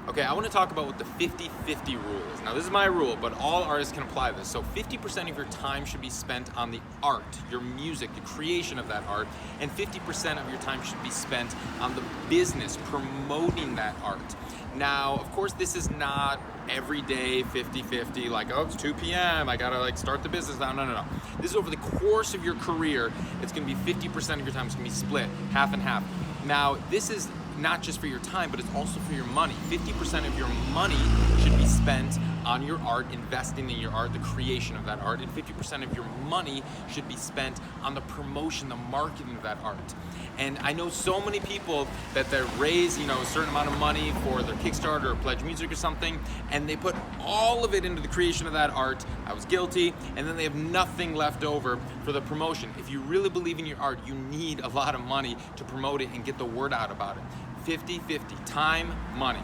Okay, I want to talk about what the 50-50 rule is. Now, this is my rule, but all artists can apply this. So 50% of your time should be spent on the art, your music, the creation of that art, and 50% of your time should be spent on the business, promoting that art. Now, of course, this is not every day 50-50, like, oh, it's 2 p.m., I gotta like start the business now. No. This is over the course of your career. It's gonna be 50% of your time. It's gonna be split, half and half. Now, this is not just for your time, but it's also for your money. 50% of your money should be spent on your art, investing in your art, the creation of that art, and 50% of your money should be spent on the promotion, the marketing of that art. And I know so many people that they raise, a certain amount of money for their Kickstarter or Pledge Music or something, and they put all of it into the creation of that art. I was guilty, and then they have nothing left over for the promotion. If you really believe in your art, you need a lot of money to promote it and get the word out about it. 50-50, time, money.